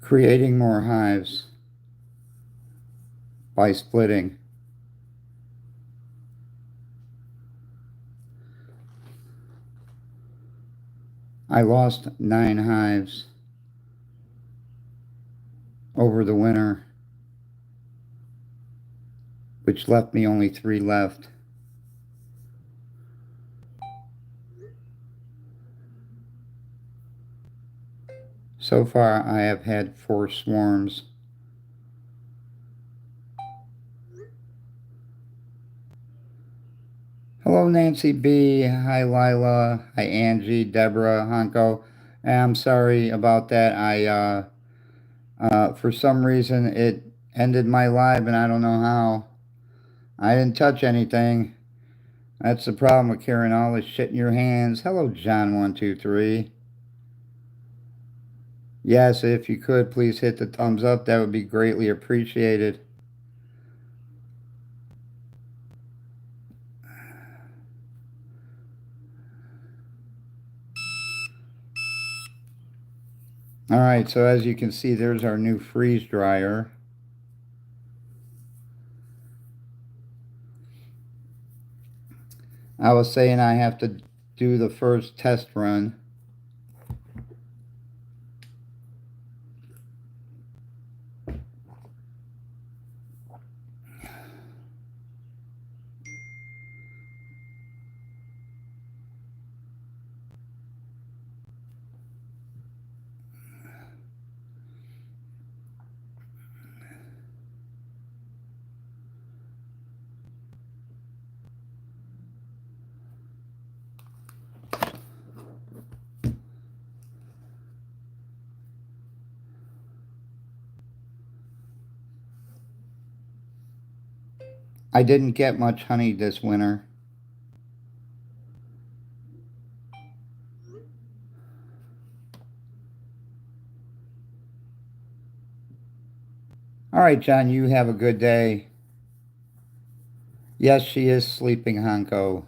creating more hives by splitting. I lost 9 hives over the winter, which left me only 3 left. So far, I have had 4 swarms. Hello, Nancy B. Hi, Lila. Hi, Angie, Deborah, Hanko. I'm sorry about that. For some reason, it ended my live, and I don't know how. I didn't touch anything. That's the problem with carrying all this shit in your hands. Hello, John123. Yes, if you could, please hit the thumbs up. That would be greatly appreciated. Alright, so as you can see, there's our new freeze dryer. I was saying I have to do the first test run. I didn't get much honey this winter. Alright, John, you have a good day. Yes, she is sleeping, Hanko.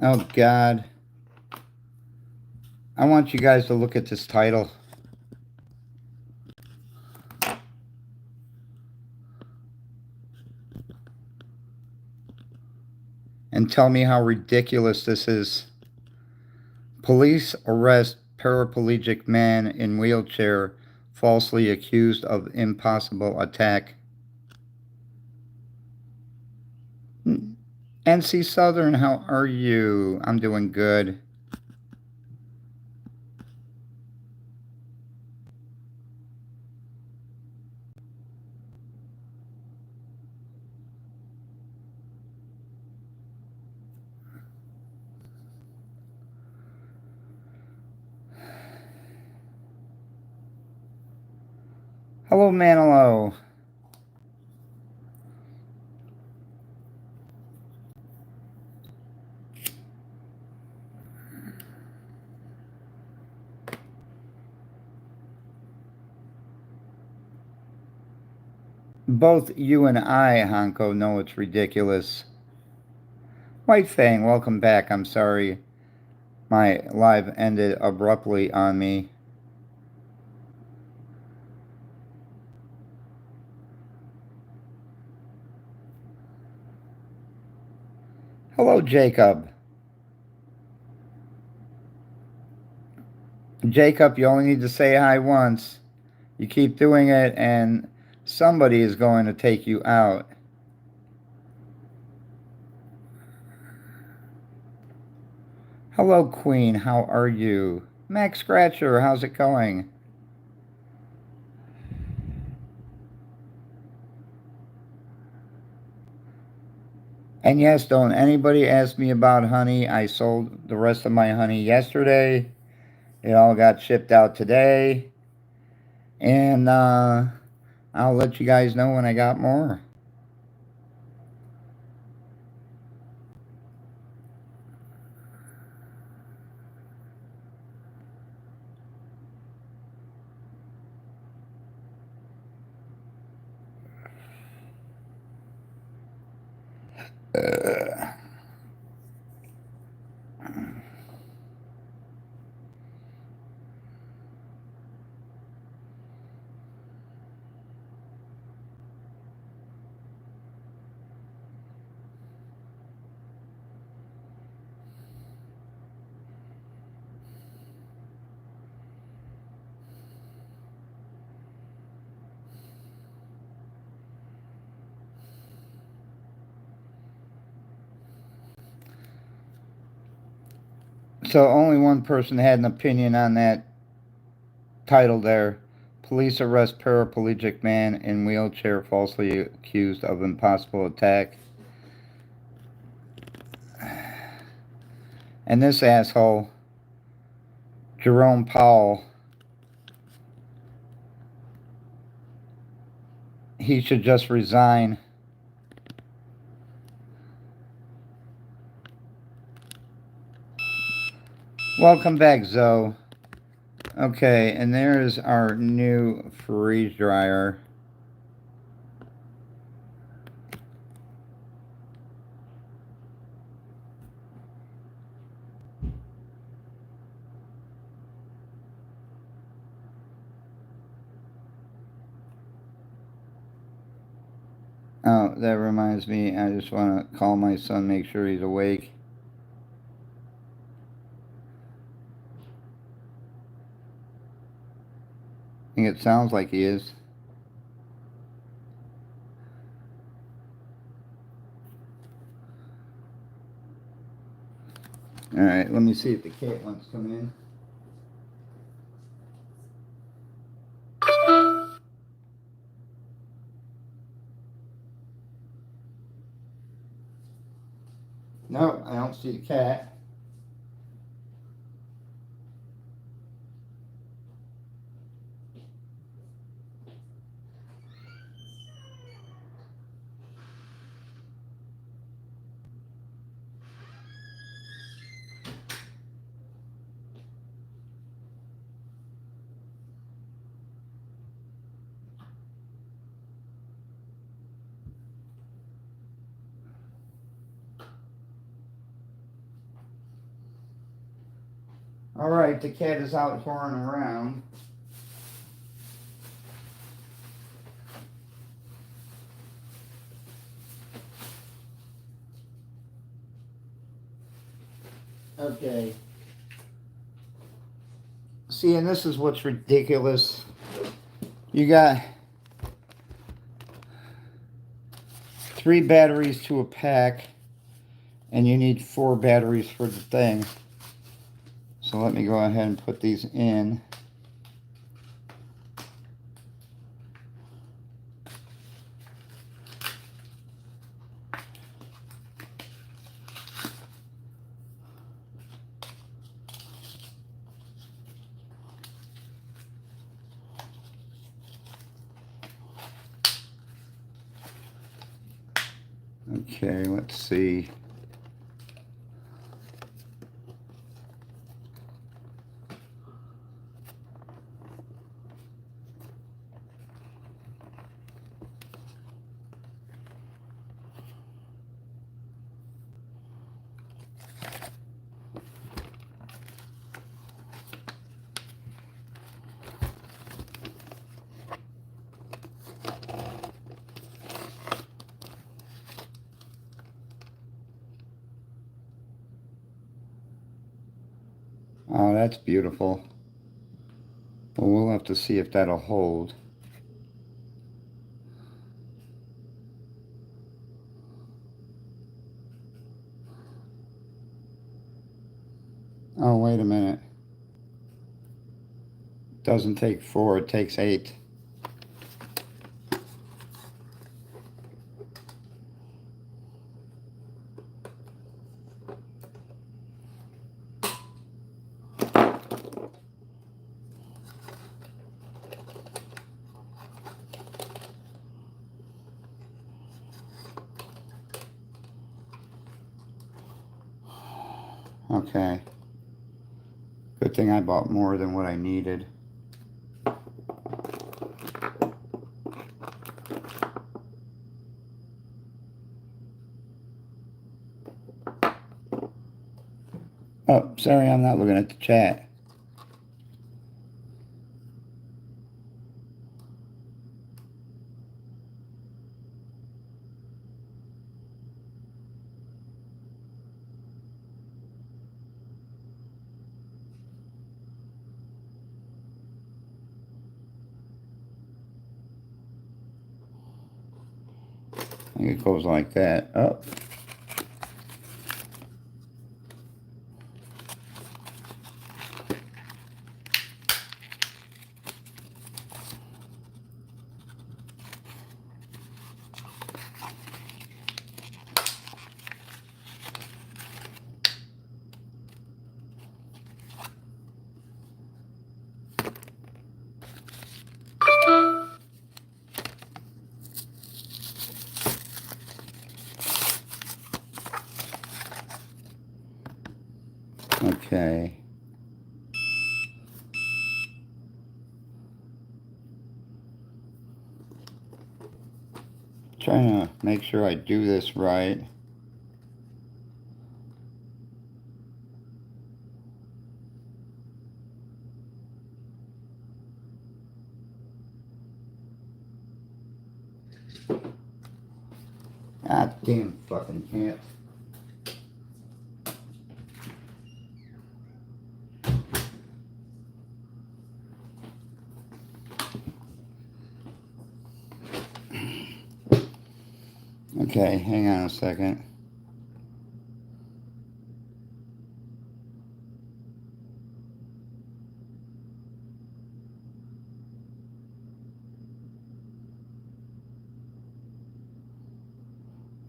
Oh, God. I want you guys to look at this title. And tell me how ridiculous this is. Police arrest paraplegic man in wheelchair falsely accused of impossible attack. NC Southern, how are you? I'm doing good. Hello, Manilow. Both you and I, Hanko, know it's ridiculous. White Fang, welcome back. I'm sorry my live ended abruptly on me. Hello, Jacob. Jacob, you only need to say hi once. You keep doing it, and somebody is going to take you out. Hello, Queen. How are you? Max Scratcher, how's it going? And yes, don't anybody ask me about honey. I sold the rest of my honey yesterday. It all got shipped out today. And I'll let you guys know when I got more. So only one person had an opinion on that title there. Police arrest paraplegic man in wheelchair falsely accused of impossible attack. And this asshole, Jerome Powell, he should just resign. Welcome back, Zoe. Okay, and there's our new freeze dryer. Oh, that reminds me, I just want to call my son, make sure he's awake. I think it sounds like he is. Alright, let me see if the cat wants to come in. No, I don't see the cat. Alright, the cat is out whoring around. Okay. See, and this is what's ridiculous. You got 3 batteries to a pack, and you need 4 batteries for the thing. So let me go ahead and put these in. Okay, let's see. Oh, that's beautiful. Well, we'll have to see if that'll hold. Oh, wait a minute. Doesn't take 4, it takes 8. Okay. Good thing I bought more than what I needed. Oh, sorry, I'm not looking at the chat. I think it goes like that. Oh. Okay. Trying to make sure I do this right. God damn fucking cat. Okay, hang on a second.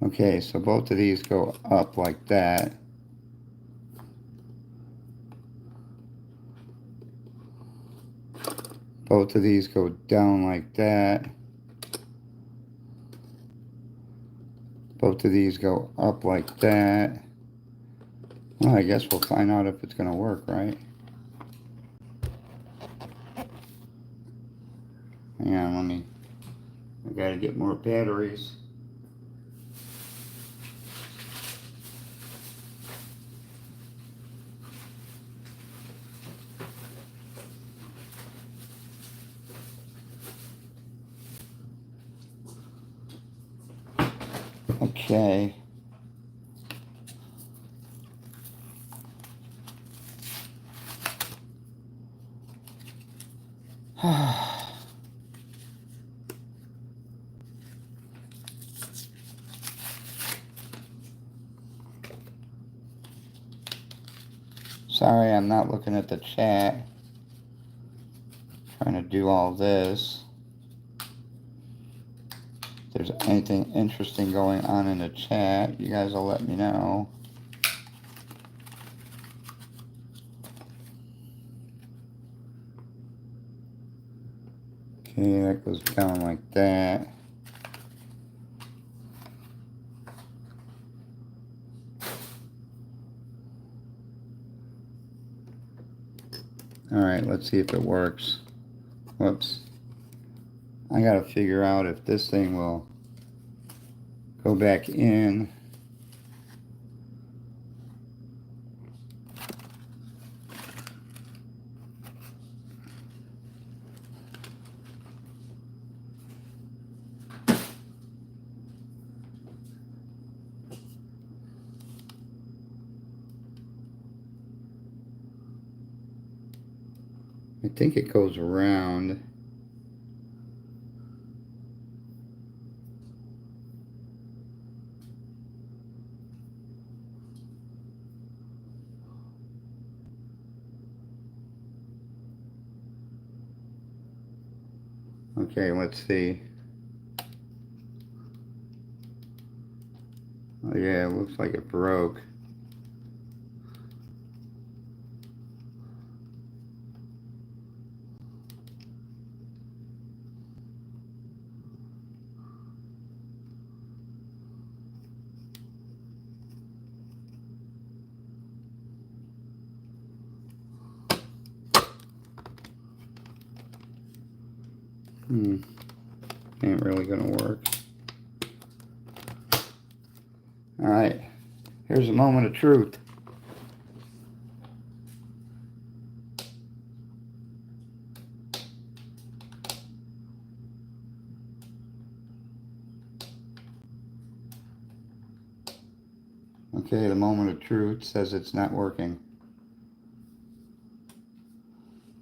Okay, so both of these go up like that. Both of these go down like that. Both of these go up like that. Well, I guess we'll find out if it's going to work, right? Hang on, I got to get more batteries. Okay. Sorry, I'm not looking at the chat. Trying to do all this. If there's anything interesting going on in the chat, you guys will let me know. Okay, that goes down like that. Alright, let's see if it works. Whoops. I gotta figure out if this thing will go back in. I think it goes around. Okay, let's see. Oh yeah, it looks like it broke. Ain't really gonna work. Alright, here's a moment of truth. Okay, the moment of truth says it's not working.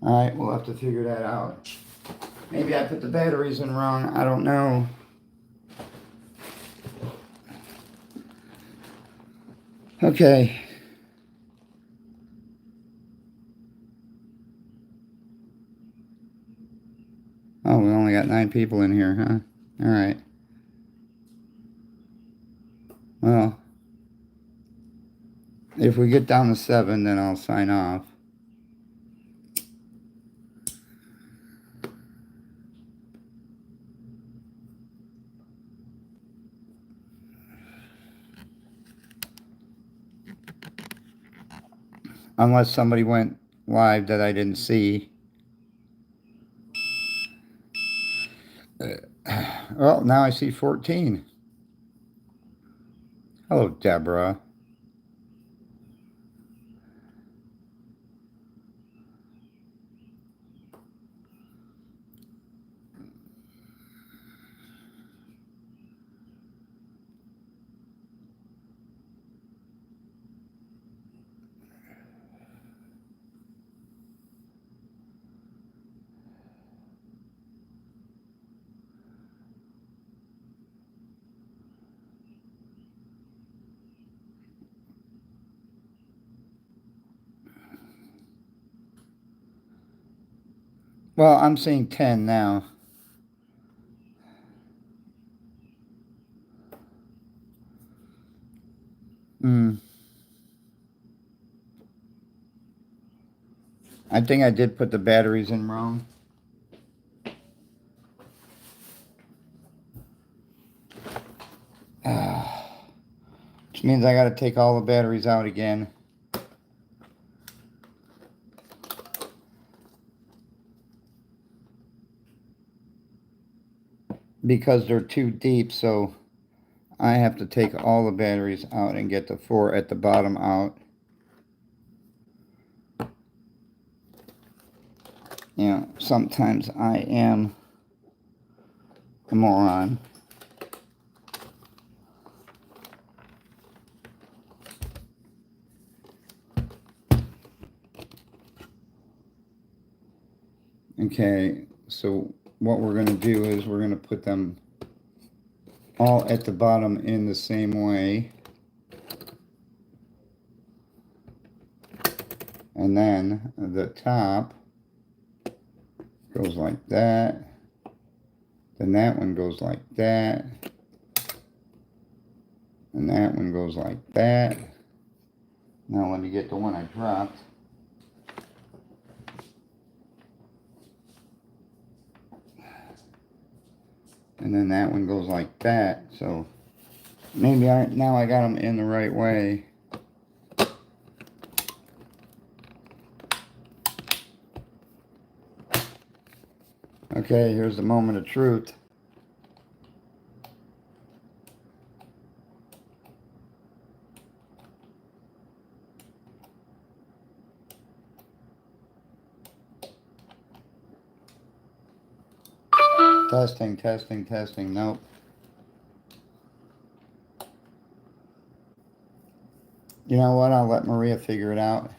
Alright, we'll have to figure that out. Maybe I put the batteries in wrong. I don't know. Okay. Oh, we only got 9 people in here, huh? Alright. Well, if we get down to 7, then I'll sign off. Unless somebody went live that I didn't see. Well, now I see 14. Hello, Deborah. Well, I'm seeing 10 now. I think I did put the batteries in wrong. Which means I got to take all the batteries out again. Because they're too deep, so I have to take all the batteries out and get the 4 at the bottom out. You know, sometimes I am a moron. Okay, so what we're going to do is we're going to put them all at the bottom in the same way. And then the top goes like that. Then that one goes like that. And that one goes like that. Now let me get the one I dropped. And then that one goes like that. So maybe now I got them in the right way. Okay, here's the moment of truth. Testing, testing, testing. Nope. You know what? I'll let Maria figure it out.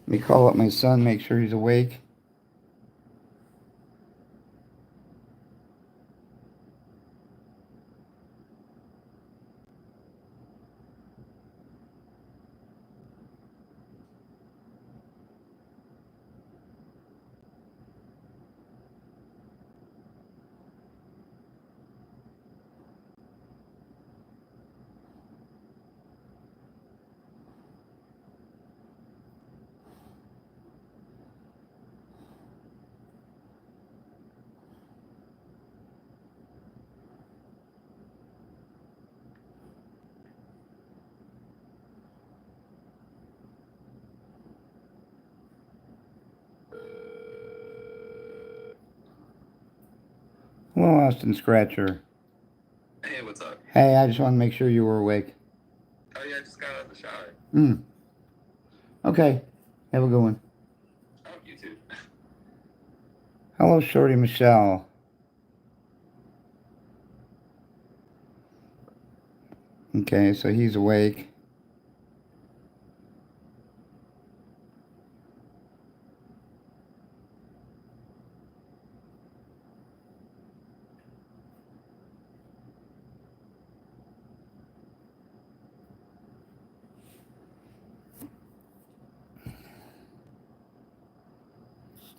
Let me call up my son, make sure he's awake. Hello, Austin Scratcher. Hey, what's up? Hey, I just want to make sure you were awake. Oh yeah, I just got out of the shower. Okay. Have a good one. Hello, Shorty Michelle. Okay, so he's awake.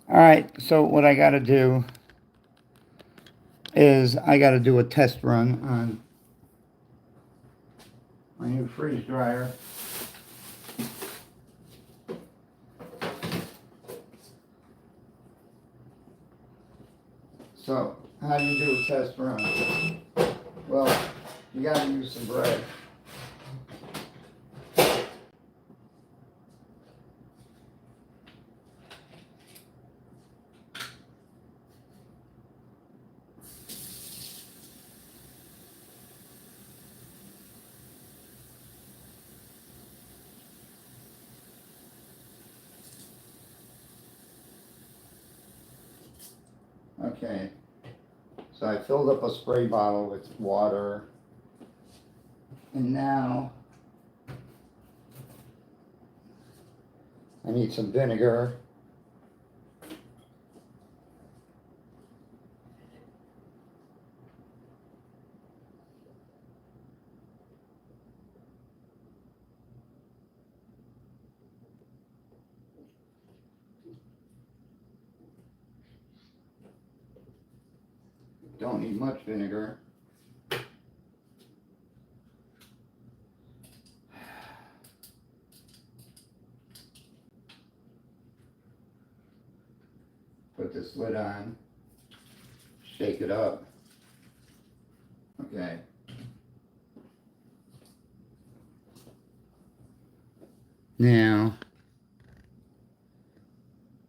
All right, so what I got to do is I got to do a test run on my new freeze dryer. So, how do you do a test run? Well, you got to use some bread. Okay, so I filled up a spray bottle with water, and now I need some vinegar. Don't need much vinegar. Put this lid on, shake it up. Okay. Now,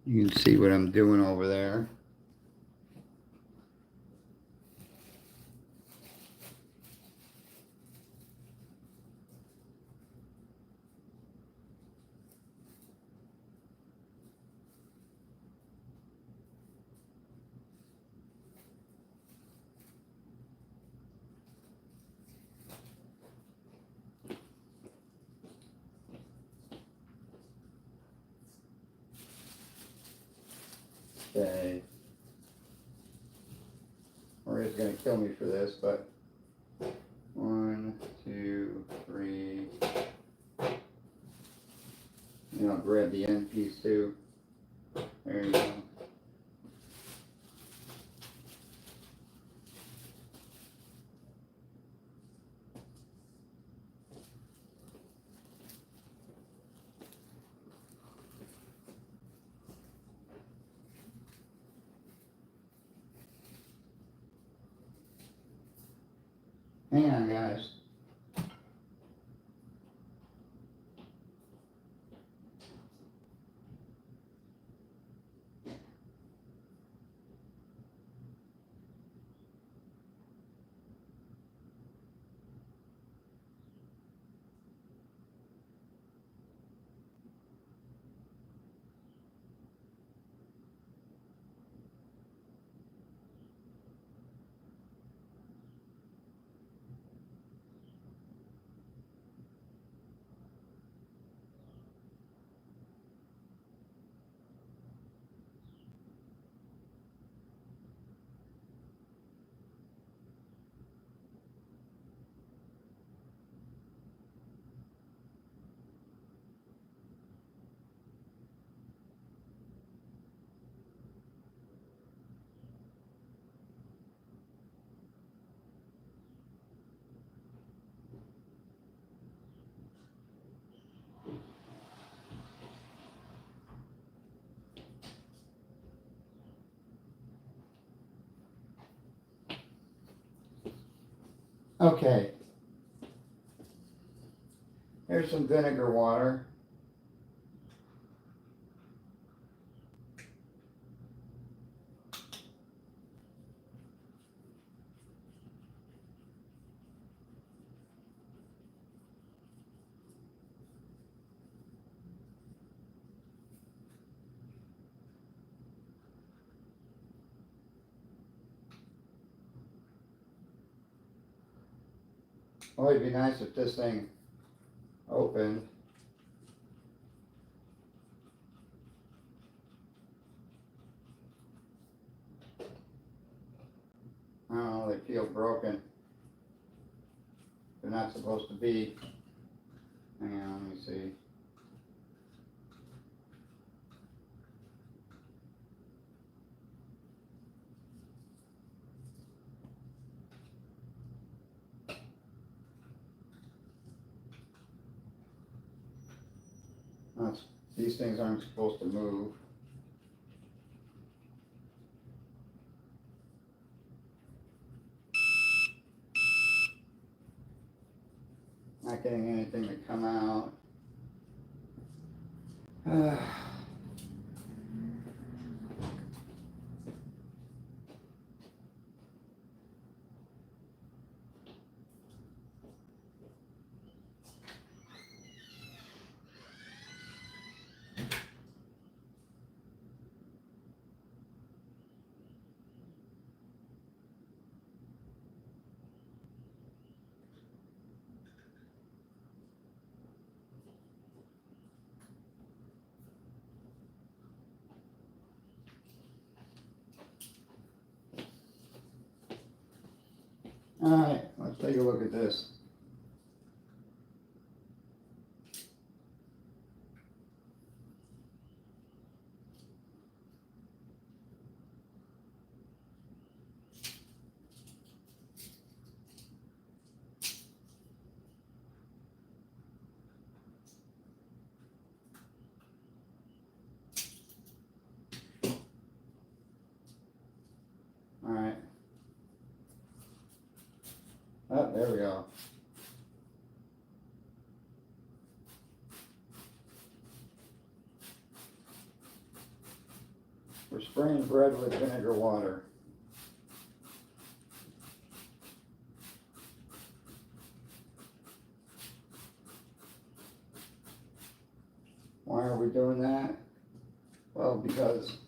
you can see what I'm doing over there. Okay. Maria's gonna kill me for this, but 1, 2, 3. And I'll grab the end piece too. There you go. Hang on, guys. Okay. Here's some vinegar water. Well, it'd be nice if this thing opened. I don't know, they feel broken. They're not supposed to be. Hang on, let me see. These things aren't supposed to move. Not getting anything to come out. Alright, let's take a look at this. Alright. Oh, there we go. We're spraying bread with vinegar water. Why are we doing that? Well, because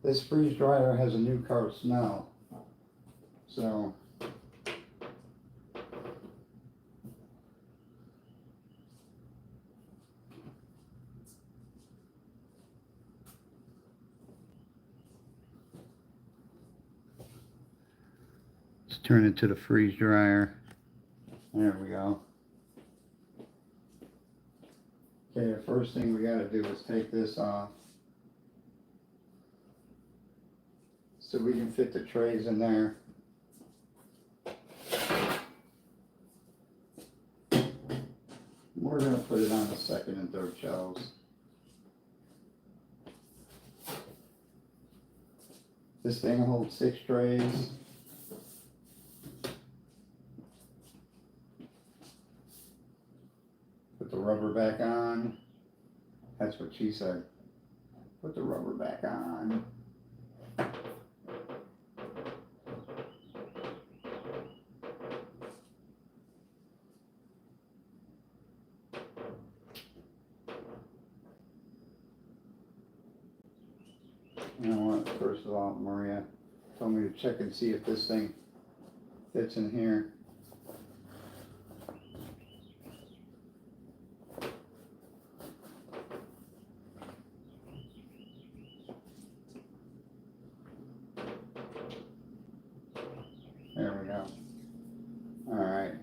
this freeze dryer has a new car smell. So let's turn it to the freeze dryer. There we go. Okay, the first thing we gotta do is take this off, so we can fit the trays in there. We're gonna put it on the second and third shelves. This thing holds 6 trays. Put the rubber back on. That's what she said. Put the rubber back on. You know what, first of all, Maria told me to check and see if this thing fits in here. There we go. Alright,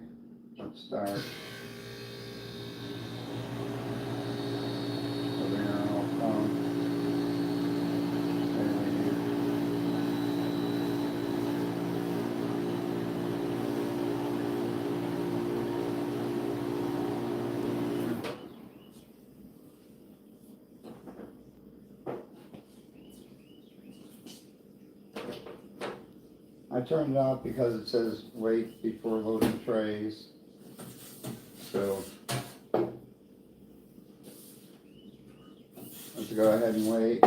let's start. So they're all phone. I turned it off because it says wait before loading trays. So let's go ahead and wait.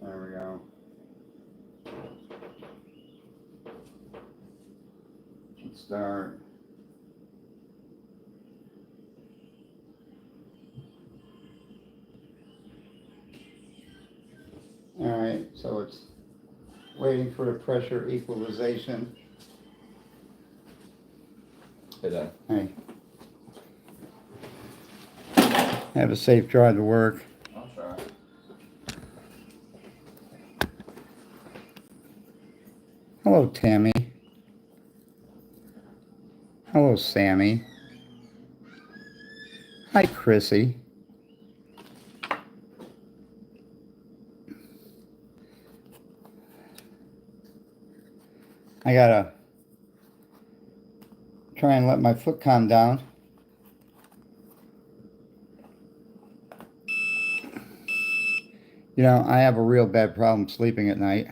There we go. Let's start. Alright, so it's Waiting for the pressure equalization. Hey, Dan. Hey. Have a safe drive to work. I'll try. Hello, Tammy. Hello, Sammy. Hi, Chrissy. I gotta try and let my foot calm down. You know, I have a real bad problem sleeping at night.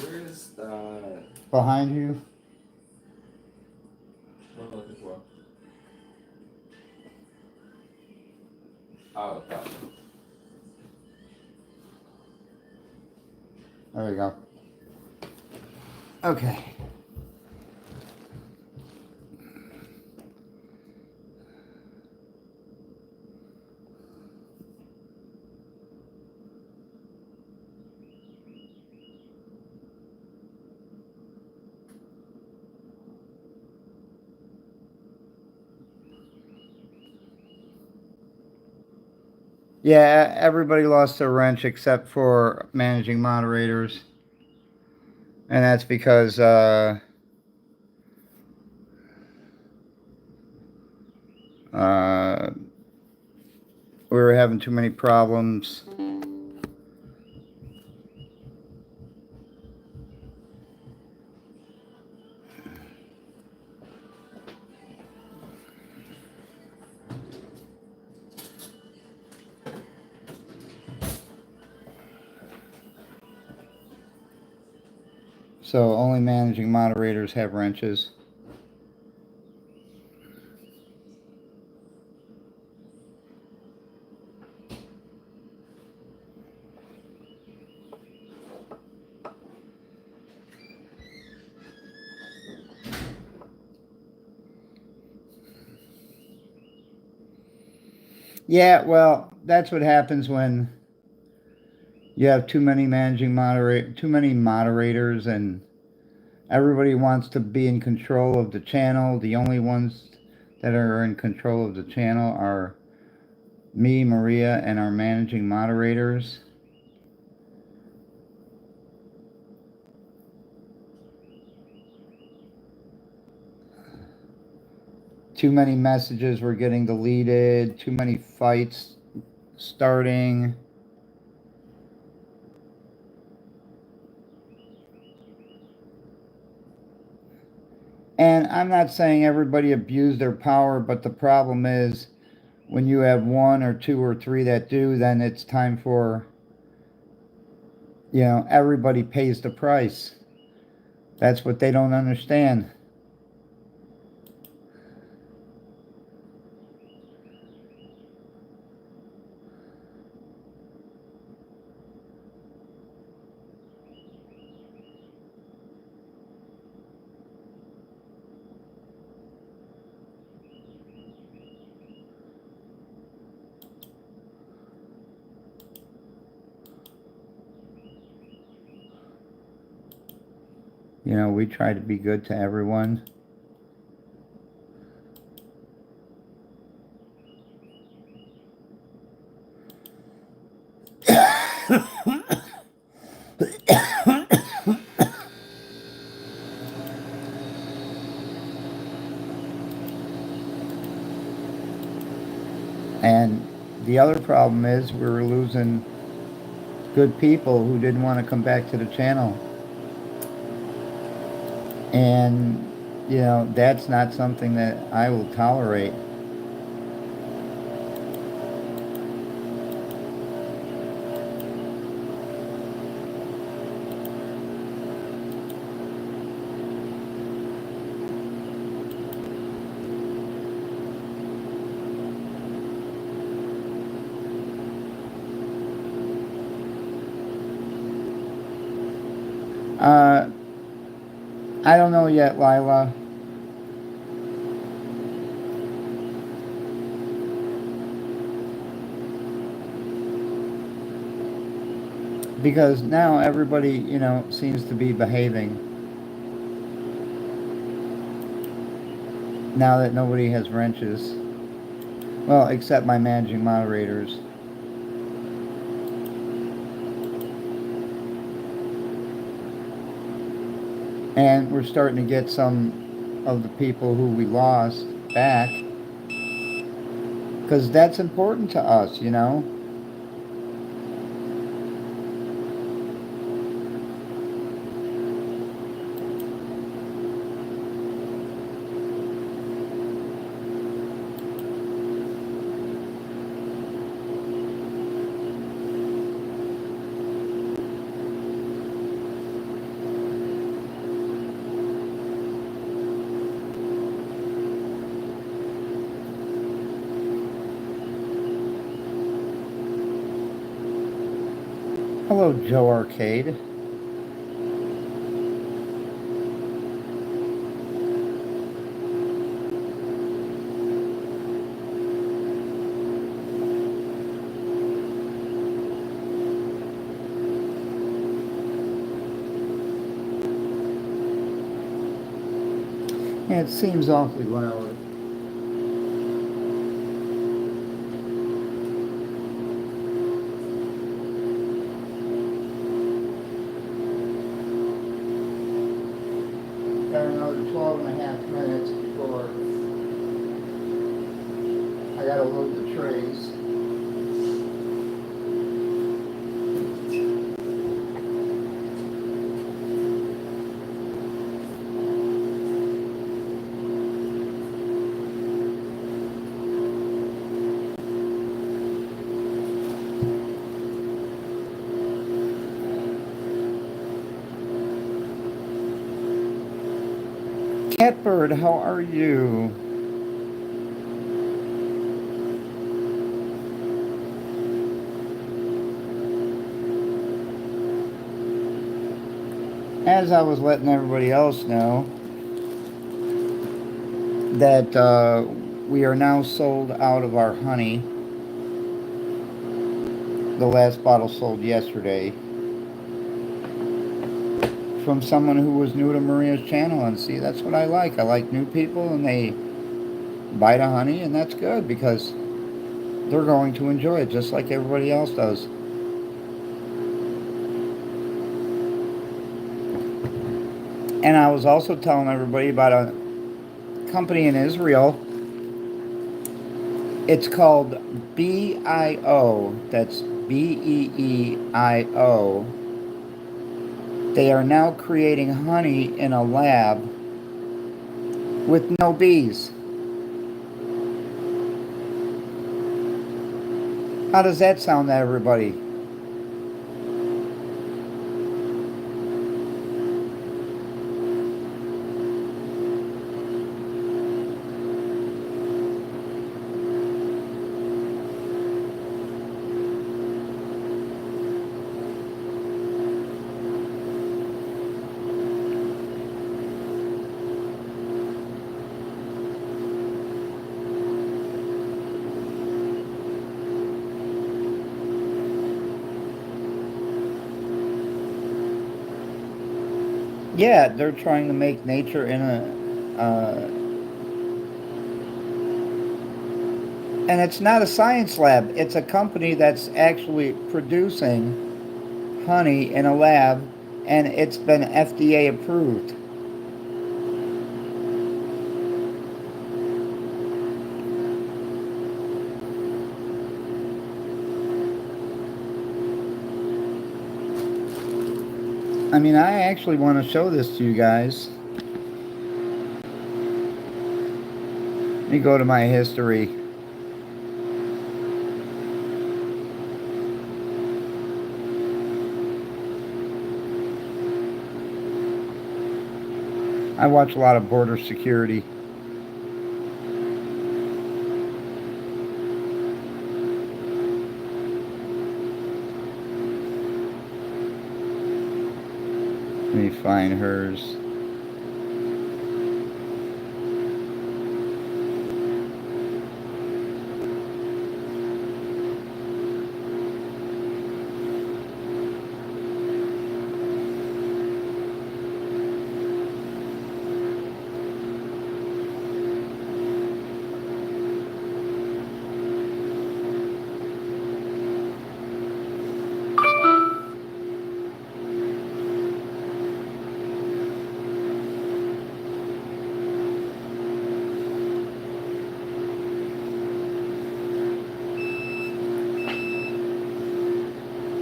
Where's the... Behind you? What am I looking for? Oh, gotcha. There we go. Okay. Yeah, everybody lost their wrench except for managing moderators. And that's because we were having too many problems. So only managing moderators have wrenches. Yeah, well, that's what happens when you have too many moderators, and everybody wants to be in control of the channel. The only ones that are in control of the channel are me, Maria, and our managing moderators. Too many messages were getting deleted, too many fights starting. And I'm not saying everybody abused their power, but the problem is when you have one or two or three that do, then it's time for, everybody pays the price. That's what they don't understand. We try to be good to everyone. And the other problem is we were losing good people who didn't want to come back to the channel. And, that's not something that I will tolerate. Uh, I don't know yet, Lila. Because now everybody, seems to be behaving. Now that nobody has wrenches. Well, except my managing moderators. And we're starting to get some of the people who we lost back. Because that's important to us. Hello, Joe Arcade. Yeah, it seems awfully loud. Got another 12 and a half minutes before I gotta load the trays. Catbird, how are you? As I was letting everybody else know, that we are now sold out of our honey. The last bottle sold yesterday from someone who was new to Maria's channel. And see, that's what I like. I like new people and they buy the honey, and that's good because they're going to enjoy it just like everybody else does. And I was also telling everybody about a company in Israel. It's called BIO. That's BEEIO. They are now creating honey in a lab with no bees. How does that sound to everybody? Yeah, they're trying to make nature in and it's not a science lab. It's a company that's actually producing honey in a lab, and it's been FDA approved. I mean, I actually want to show this to you guys. Let me go to my history. I watch a lot of border security. Let me find hers.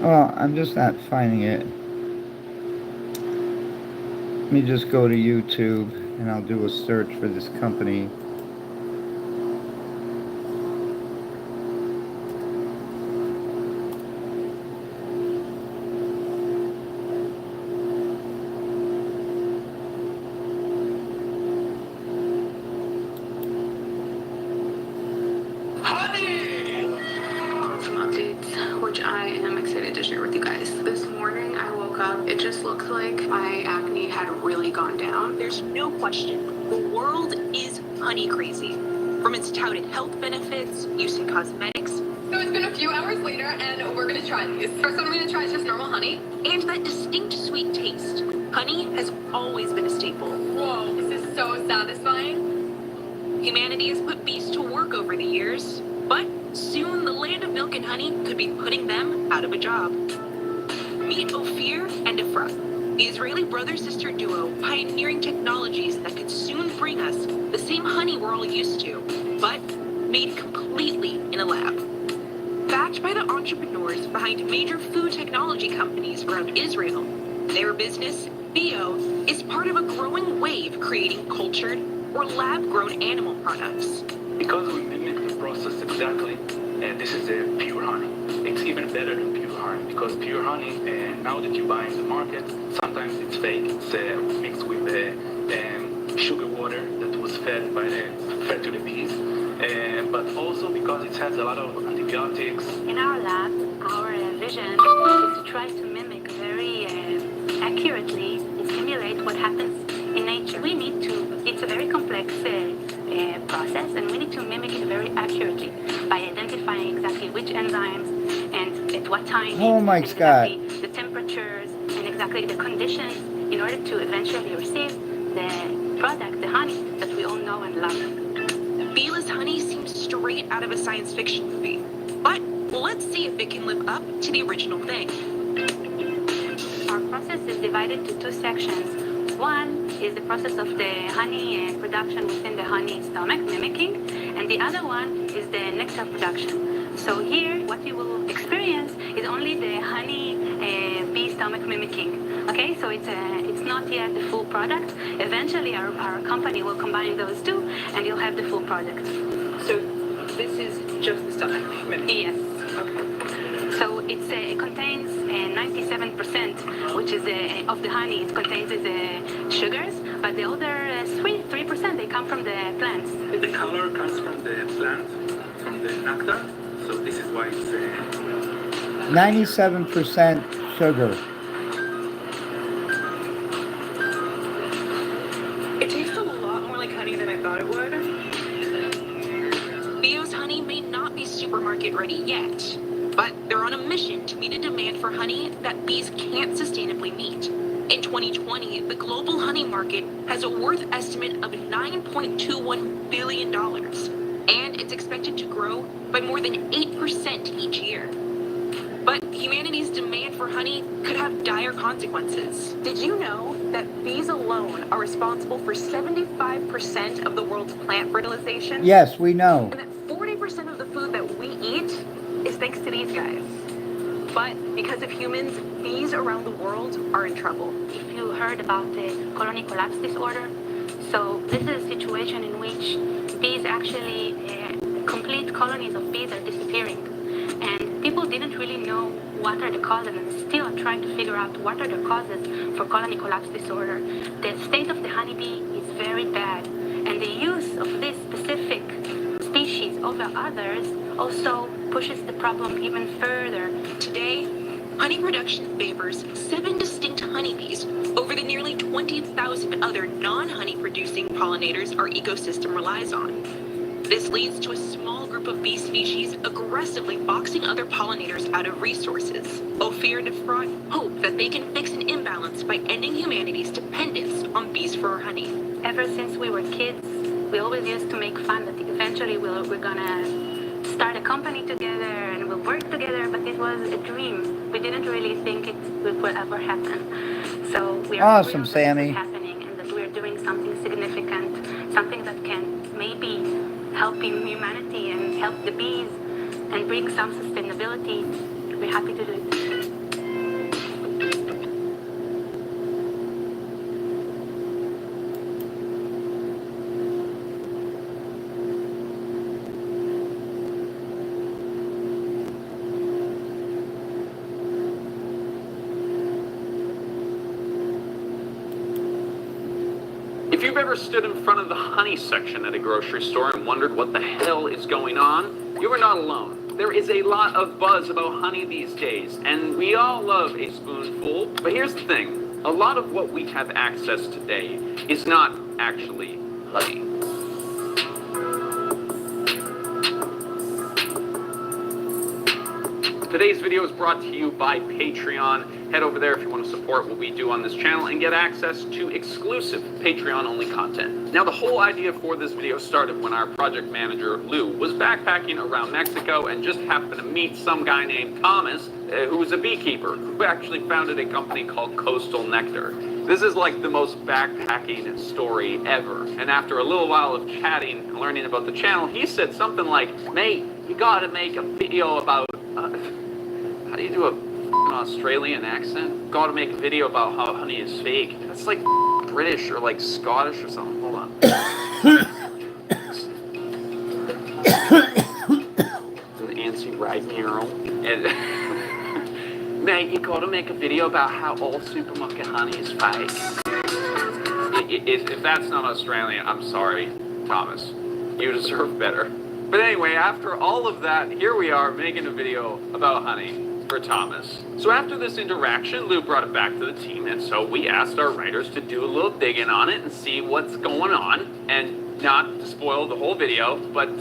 Well, I'm just not finding it. Let me just go to YouTube and I'll do a search for this company. Some updates, which I am excited to share with you guys. This morning I woke up, it just looks like my acne had really gone down. There's no question, the world is honey crazy. From its touted health benefits, use in cosmetics, So it's been a few hours later and we're gonna try these. First one I'm gonna try is just normal honey. and that distinct sweet taste. Honey has always been a staple. Whoa, this is so satisfying. Humanity has put bees to work over the years, but soon the land of milk and honey could be putting them out of a job. Meet Ophir and Efra, the Israeli brother-sister duo pioneering technologies that could soon bring us the same honey we're all used to, but made completely in a lab. Backed by the entrepreneurs behind major food technology companies around Israel, their business, Bio, is part of a growing wave creating cultured or lab-grown animal products. Because we mimic the process exactly, and this is a pure honey. It's even better than pure honey because pure honey, now that you buy in the market, sometimes it's fake. It's mixed with sugar water that was fed to the bees, but also because it has a lot of antibiotics. In our lab, our vision is to try to mimic very accurately and simulate what happens in nature. We need to, it's a very complex process, and we need to mimic it very accurately by identifying exactly which enzymes and at what time. Oh my and God. exactly the temperatures and exactly the conditions in order to eventually receive the product, the honey that we all know and love. Beela's honey seems straight out of a science fiction movie, but let's see if it can live up to the original thing. Our process is divided into two sections. One is the process of the honey production within the honey stomach, mimicking, and the other one is the nectar production. So here, what you will experience is only the honey bee stomach mimicking. Okay, so it's not yet the full product. Eventually, our company will combine those two, and you'll have the full product. So this is just the stomach mimicking. Yes. So it contains 97%, which is of the honey. It contains sugars, but the other 3% they come from the plants. The color comes from the plant, from the nectar, so this is why it's 97% sugar. It tastes a lot more like honey than I thought it would. Bio's honey may not be supermarket ready yet, but they're on a mission to meet a demand for honey that bees can't sustainably meet. In 2020, the global honey market has a worth estimate of $9.21 billion, and it's expected to grow by more than 8% each year. But humanity's demand for honey could have dire consequences. Did you know that bees alone are responsible for 75% of the world's plant fertilization? Yes, we know. And that 40% of the food that we eat is thanks to these guys. But because of humans, bees around the world are in trouble. If you heard about the colony collapse disorder, so this is a situation in which bees actually, complete colonies of bees are disappearing. And people didn't really know what are the causes and still are trying to figure out what are the causes for colony collapse disorder. The state of the honeybee is very bad, and the use of this specific species over others also pushes the problem even further. Today, honey production favors 7 distinct honeybees over the nearly 20,000 other non-honey producing pollinators our ecosystem relies on. This leads to a small group of bee species aggressively boxing other pollinators out of resources. Ophir and Efrat hope that they can fix an imbalance by ending humanity's dependence on bees for our honey. Ever since we were kids, we always used to make fun that eventually we're gonna start a company together and we'll work together, but it was a dream. We didn't really think it would ever happen. So we are Awesome, thrilled that this Sammy. is happening and that we're doing something significant, something that can maybe helping humanity and help the bees and bring some sustainability. We're happy to do it. If you've ever stood in front of the honey section at a grocery store and wondered what the hell is going on, you are not alone. There is a lot of buzz about honey these days, and we all love a spoonful. But here's the thing, a lot of what we have access today is not actually honey. Today's video is brought to you by Patreon. Head over there if you want to support what we do on this channel and get access to exclusive Patreon-only content. Now, the whole idea for this video started when our project manager, Lou, was backpacking around Mexico and just happened to meet some guy named Thomas, who was a beekeeper, who actually founded a company called Coastal Nectar. This is like the most backpacking story ever. And after a little while of chatting and learning about the channel, he said something like, "Mate, you gotta make a video about, how do you do an Australian accent? Gotta make a video about how honey is fake." That's like British or like Scottish or something. Hold on. Nancy Wright Mural. And mate, you gotta make a video about how all supermarket honey is fake. If that's not Australian, I'm sorry, Thomas. You deserve better. But anyway, after all of that, here we are making a video about honey for Thomas. So after this interaction, Lou brought it back to the team, and so we asked our writers to do a little digging on it and see what's going on, and not to spoil the whole video, but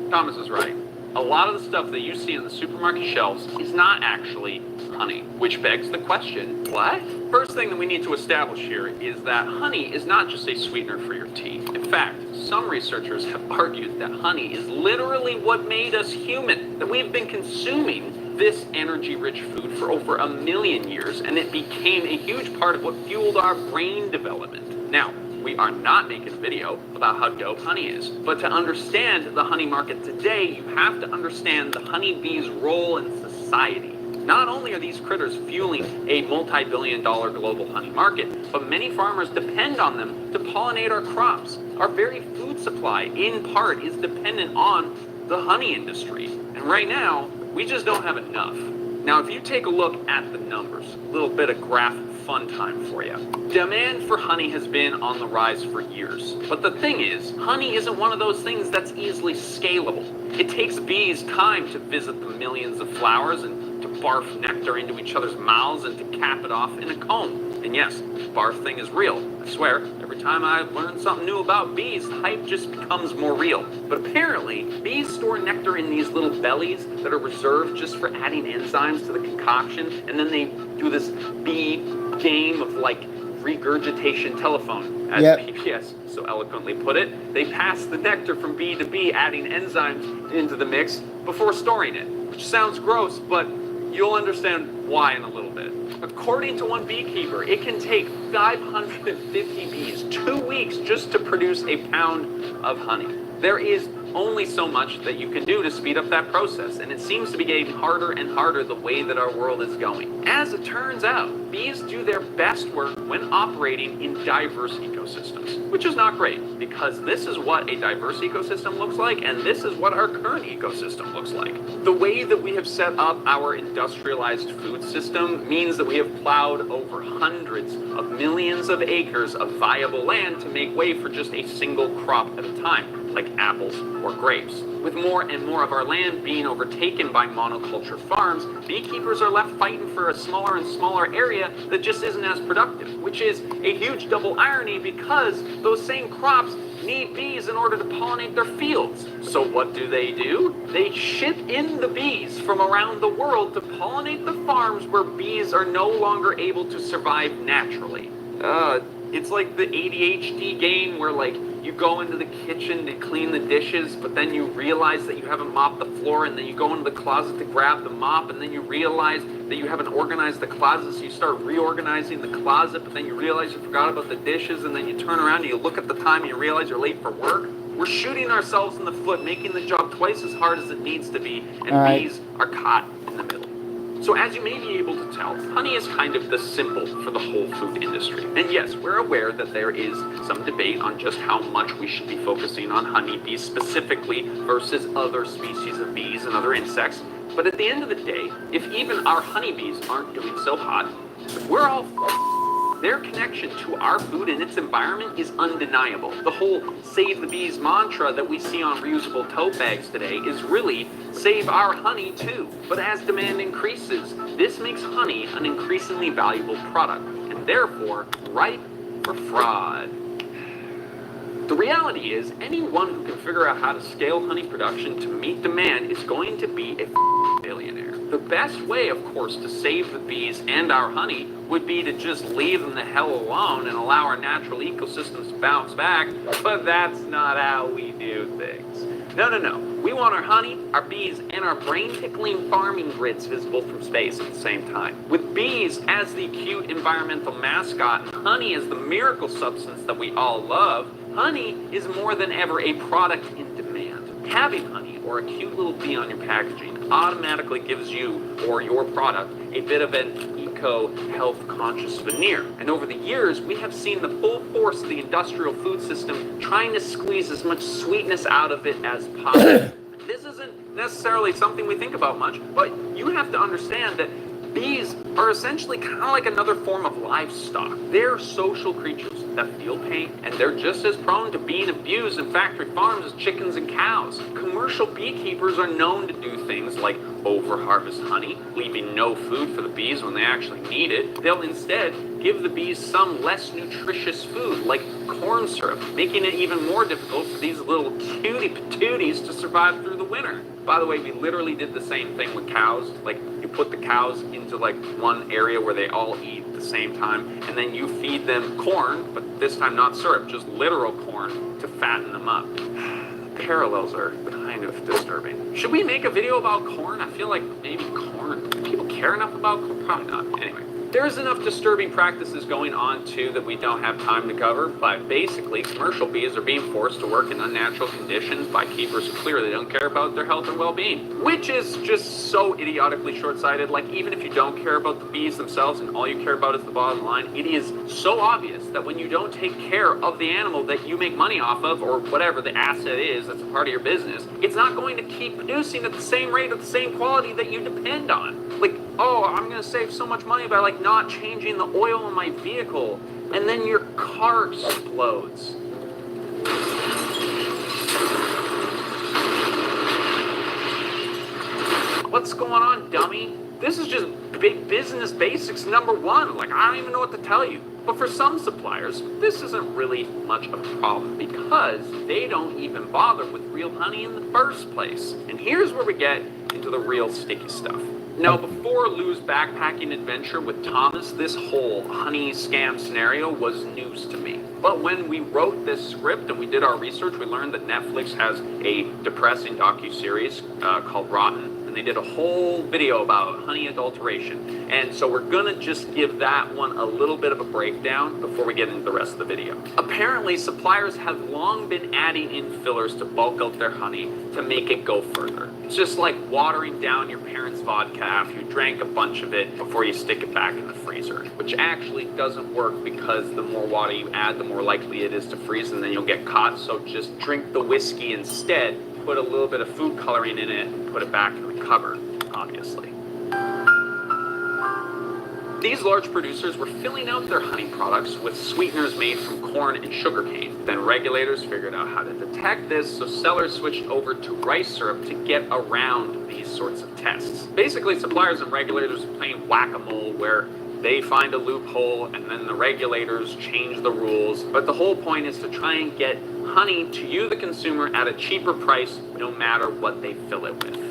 Thomas is right. A lot of the stuff that you see in the supermarket shelves is not actually honey, which begs the question, what? First thing that we need to establish here is that honey is not just a sweetener for your tea. In fact, some researchers have argued that honey is literally what made us human, that we've been consuming this energy-rich food for over 1 million years, and it became a huge part of what fueled our brain development. Now, we are not making a video about how dope honey is, but to understand the honey market today, you have to understand the honeybee's role in society. Not only are these critters fueling a multi-billion-dollar global honey market, but many farmers depend on them to pollinate our crops. Our very food supply, in part, is dependent on the honey industry. And right now, we just don't have enough. Now, if you take a look at the numbers, a little bit of graph fun time for you. Demand for honey has been on the rise for years. But the thing is, honey isn't one of those things that's easily scalable. It takes bees time to visit the millions of flowers and to barf nectar into each other's mouths and to cap it off in a comb. And yes, the barf thing is real. I swear, every time I learn something new about bees, the hype just becomes more real. But apparently, bees store nectar in these little bellies that are reserved just for adding enzymes to the concoction, and then they do this bee game of like regurgitation telephone, as PBS so eloquently put it. They pass the nectar from bee to bee, adding enzymes into the mix before storing it, which sounds gross, but you'll understand why in a little bit. According to one beekeeper, it can take 550 bees 2 weeks just to produce a pound of honey. There is only so much that you can do to speed up that process, and it seems to be getting harder and harder the way that our world is going. As it turns out, bees do their best work when operating in diverse ecosystems, which is not great, because this is what a diverse ecosystem looks like, and this is what our current ecosystem looks like. The way that we have set up our industrialized food system means that we have plowed over hundreds of millions of acres of viable land to make way for just a single crop at a time. like apples or grapes. With more and more of our land being overtaken by monoculture farms, beekeepers are left fighting for a smaller and smaller area that just isn't as productive, which is a huge double irony because those same crops need bees in order to pollinate their fields. So what do? They ship in the bees from around the world to pollinate the farms where bees are no longer able to survive naturally. It's like the ADHD game where like you go into the kitchen to clean the dishes, but then you realize that you haven't mopped the floor, and then you go into the closet to grab the mop, and then you realize that you haven't organized the closet, so you start reorganizing the closet, but then you realize you forgot about the dishes, and then you turn around and you look at the time and you realize you're late for work. We're shooting ourselves in the foot, making the job twice as hard as it needs to be, and bees are caught in the middle. So as you may be able to tell, honey is kind of the symbol for the whole food industry. And yes, we're aware that there is some debate on just how much we should be focusing on honeybees specifically versus other species of bees and other insects. But at the end of the day, if even our honeybees aren't doing so hot, we're all their connection to our food and its environment is undeniable. The whole save the bees mantra that we see on reusable tote bags today is really save our honey too. But as demand increases, this makes honey an increasingly valuable product and therefore ripe for fraud. The reality is anyone who can figure out how to scale honey production to meet demand is going to be a billionaire. The best way, of course, to save the bees and our honey would be to just leave them the hell alone and allow our natural ecosystems to bounce back, but that's not how we do things. No. We want our honey, our bees, and our brain-tickling farming grids visible from space at the same time. With bees as the cute environmental mascot and honey as the miracle substance that we all love, honey is more than ever a product in demand. Having honey or a cute little bee on your packaging automatically gives you or your product a bit of an eco-health conscious veneer. And over the years, we have seen the full force of the industrial food system trying to squeeze as much sweetness out of it as possible. This isn't necessarily something we think about much, but you have to understand that bees are essentially kind of like another form of livestock. They're social creatures that feel pain, and they're just as prone to being abused in factory farms as chickens and cows. Commercial beekeepers are known to do things like over-harvest honey, leaving no food for the bees when they actually need it. They'll instead give the bees some less nutritious food, like corn syrup, making it even more difficult for these little cutie patooties to survive through the winter. By the way, we literally did the same thing with cows. Like, you put the cows into like one area where they all eat at the same time, and then you feed them corn, but this time not syrup, just literal corn to fatten them up. The parallels are kind of disturbing. Should we make a video about corn? I feel like maybe corn. Do people care enough about corn? Probably not. Anyway. There's enough disturbing practices going on too that we don't have time to cover, but basically commercial bees are being forced to work in unnatural conditions by keepers who clearly don't care about their health and well-being, which is just so idiotically short-sighted. Like, even if you don't care about the bees themselves and all you care about is the bottom line, it is so obvious that when you don't take care of the animal that you make money off of, or whatever the asset is that's a part of your business, it's not going to keep producing at the same rate, at the same quality that you depend on. Like, oh, I'm going to save so much money by like not changing the oil in my vehicle, and then your car explodes. What's going on, dummy? This is just big business basics #1. Like, I don't even know what to tell you. But for some suppliers, this isn't really much of a problem because they don't even bother with real honey in the first place. And here's where we get into the real sticky stuff. Now, before Lou's backpacking adventure with Thomas, this whole honey scam scenario was news to me. But when we wrote this script and we did our research, we learned that Netflix has a depressing docuseries called Rotten. And they did a whole video about honey adulteration. And so we're gonna just give that one a little bit of a breakdown before we get into the rest of the video. Apparently, suppliers have long been adding in fillers to bulk out their honey to make it go further. It's just like watering down your parents' vodka after you drank a bunch of it before you stick it back in the freezer, which actually doesn't work because the more water you add, the more likely it is to freeze and then you'll get caught. So just drink the whiskey instead, put a little bit of food coloring in it, and put it back in the cupboard, obviously. These large producers were filling out their honey products with sweeteners made from corn and sugarcane, Then regulators figured out how to detect this, so sellers switched over to rice syrup to get around these sorts of tests. Basically, suppliers and regulators are playing whack-a-mole where they find a loophole and then the regulators change the rules. But the whole point is to try and get honey to you, the consumer, at a cheaper price, no matter what they fill it with.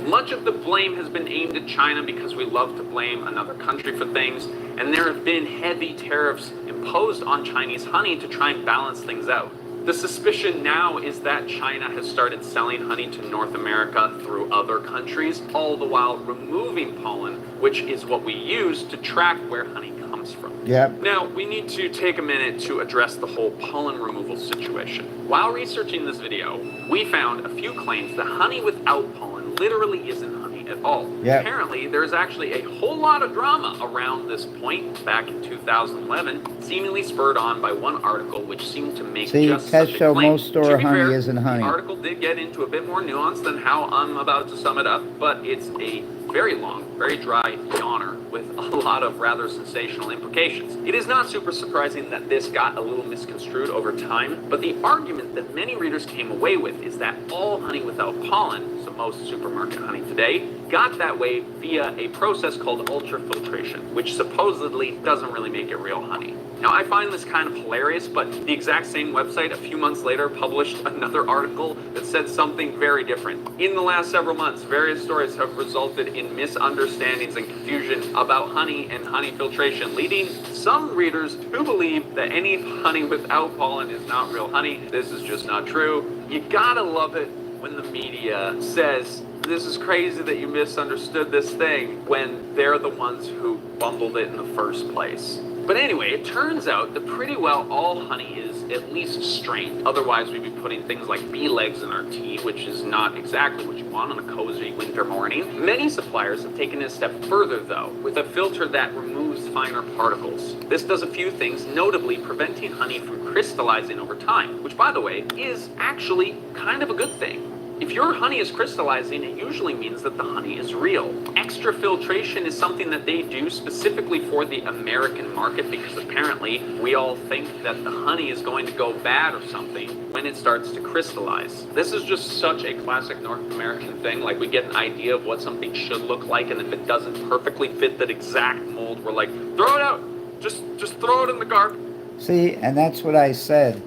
Much of the blame has been aimed at China because we love to blame another country for things, and there have been heavy tariffs imposed on Chinese honey to try and balance things out. The suspicion now is that China has started selling honey to North America through other countries, all the while removing pollen, which is what we use to track where honey comes from. Yep. Now, we need to take a minute to address the whole pollen removal situation. While researching this video, we found a few claims that honey without pollen literally isn't honey at all. Yep. Apparently, there is actually a whole lot of drama around this point back in 2011, seemingly spurred on by one article which seemed to make just tests such a show claim. most store To be honey fair, isn't honey. The article did get into a bit more nuance than how I'm about to sum it up, but it's a very long, very dry yawner with a lot of rather sensational implications. It is not super surprising that this got a little misconstrued over time, but the argument that many readers came away with is that all honey without pollen, so most supermarket honey today, got that way via a process called ultrafiltration, which supposedly doesn't really make it real honey. Now, I find this kind of hilarious, but the exact same website a few months later published another article that said something very different. In the last several months, various stories have resulted in misunderstandings and confusion about honey and honey filtration, leading some readers to believe that any honey without pollen is not real honey. This is just not true. You gotta love it when the media says, this is crazy that you misunderstood this thing, when they're the ones who bumbled it in the first place. But anyway, it turns out that pretty well all honey is at least strained. Otherwise, we'd be putting things like bee legs in our tea, which is not exactly what you want on a cozy winter morning. Many suppliers have taken it a step further, though, with a filter that removes finer particles. This does a few things, notably preventing honey from crystallizing over time, which, by the way, is actually kind of a good thing. If your honey is crystallizing, it usually means that the honey is real. Extra filtration is something that they do specifically for the American market because apparently we all think that the honey is going to go bad or something when it starts to crystallize. This is just such a classic North American thing. Like, we get an idea of what something should look like, and if it doesn't perfectly fit that exact mold, we're like, throw it out. Just throw it in the garbage. See, and that's what I said.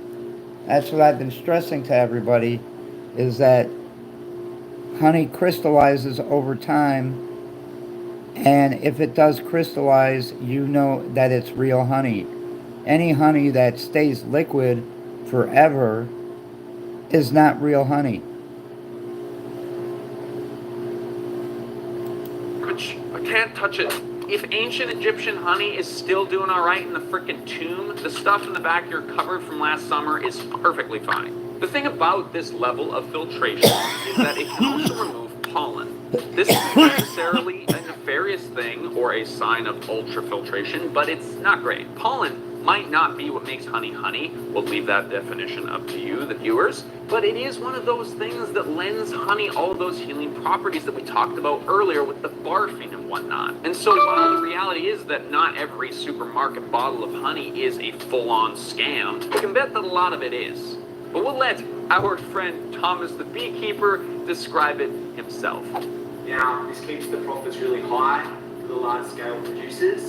That's what I've been stressing to everybody, is that honey crystallizes over time, and if it does crystallize, you know that it's real honey. Any honey that stays liquid forever is not real honey. I can't touch it. If ancient Egyptian honey is still doing all right in the frickin' tomb, the stuff in the back of your cupboard from last summer is perfectly fine. The thing about this level of filtration is that it can also remove pollen. This isn't necessarily a nefarious thing or a sign of ultrafiltration, but it's not great. Pollen might not be what makes honey honey. We'll leave that definition up to you, the viewers. But it is one of those things that lends honey all of those healing properties that we talked about earlier with the barfing and whatnot. And so while the reality is that not every supermarket bottle of honey is a full-on scam, we can bet that a lot of it is. But we'll let our friend Thomas the beekeeper describe it himself. Now, this keeps the profits really high for the large-scale producers,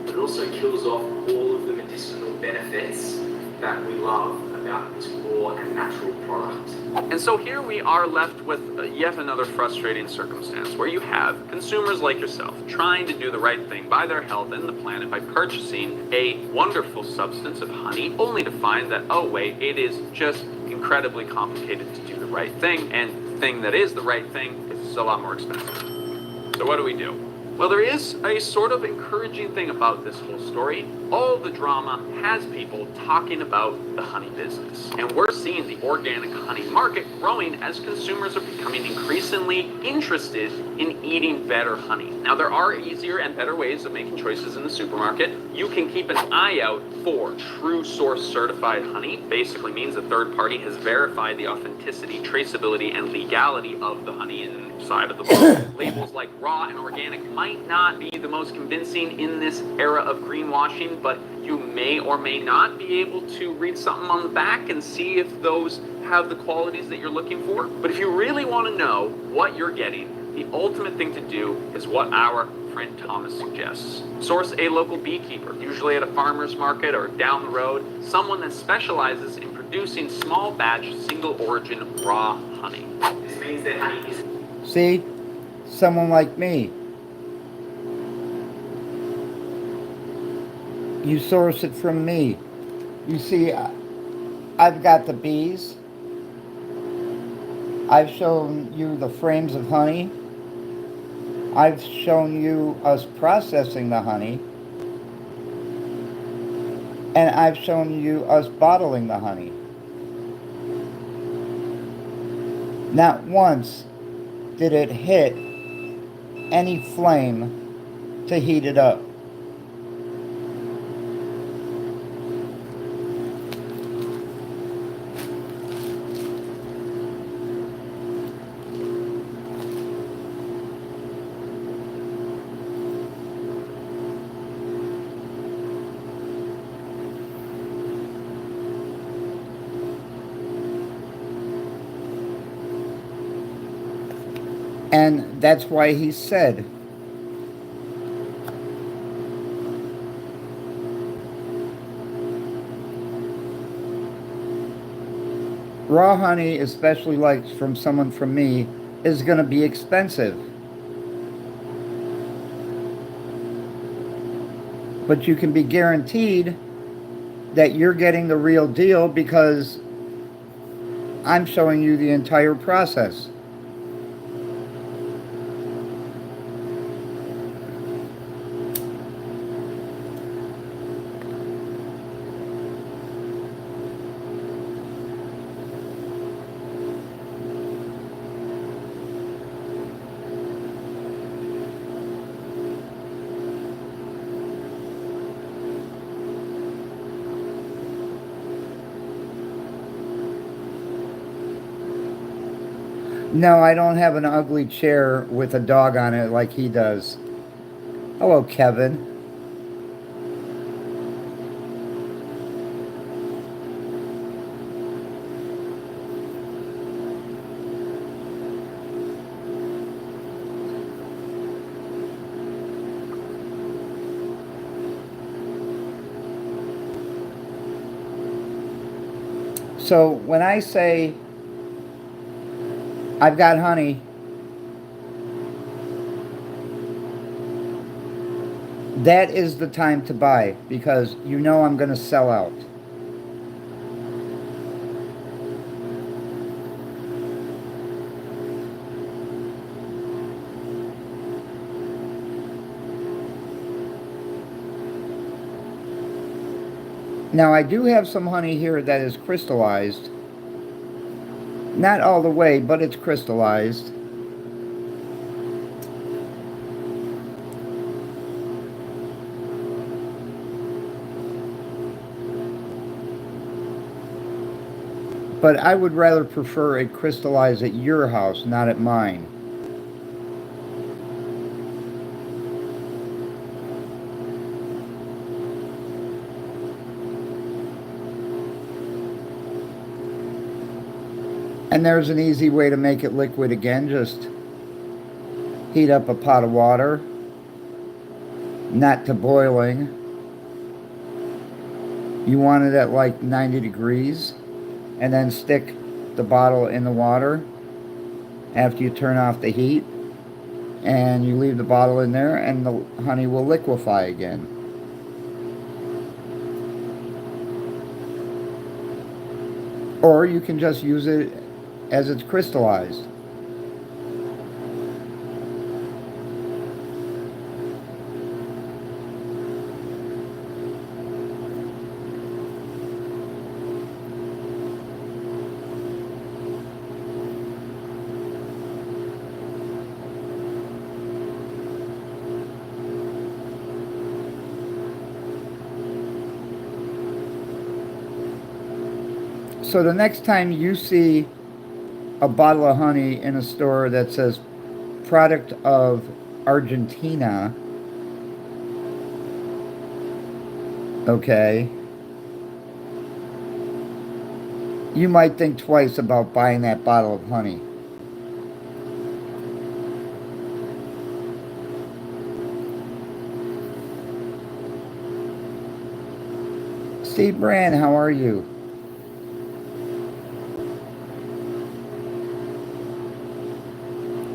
but it also kills off all of the medicinal benefits that we love about this raw and natural product. And so here we are left with yet another frustrating circumstance where you have consumers like yourself trying to do the right thing by their health and the planet by purchasing a wonderful substance of honey, only to find that, oh wait, it is just incredibly complicated to do the right thing, and the thing that is the right thing is a lot more expensive. So what do we do? Well, there is a sort of encouraging thing about this whole story. All the drama has people talking about the honey business. And we're seeing the organic honey market growing as consumers are becoming increasingly interested in eating better honey. Now, there are easier and better ways of making choices in the supermarket. You can keep an eye out for true source certified honey. Basically means a third party has verified the authenticity, traceability, and legality of the honey inside of the bottle. Labels like raw and organic might not be the most convincing in this era of greenwashing, but you You may or may not be able to read something on the back and see if those have the qualities that you're looking for. But if you really want to know what you're getting, the ultimate thing to do is what our friend Thomas suggests. Source a local beekeeper, usually at a farmer's market or down the road, someone that specializes in producing small batch, single origin raw honey. This means that honey is See? Someone like me. You source it from me. You see, I've got the bees. I've shown you the frames of honey. I've shown you us processing the honey. And I've shown you us bottling the honey. Not once did it hit any flame to heat it up. And that's why he said, raw honey, especially like from someone from me, is going to be expensive. But you can be guaranteed that you're getting the real deal because I'm showing you the entire process. No, I don't have an ugly chair with a dog on it like he does. Hello, Kevin. So when I say I've got honey, that is the time to buy because you know I'm going to sell out. Now I do have some honey here that is crystallized. Not all the way, but it's crystallized. But I would rather prefer it crystallized at your house, not at mine. And there's an easy way to make it liquid again. Just heat up a pot of water, not to boiling. You want it at like 90 degrees, and then stick the bottle in the water after you turn off the heat, and you leave the bottle in there, and the honey will liquefy again. Or you can just use it as it's crystallized. So the next time you see a bottle of honey in a store that says product of Argentina, Okay. You might think twice about buying that bottle of honey. Steve Brand, how are you?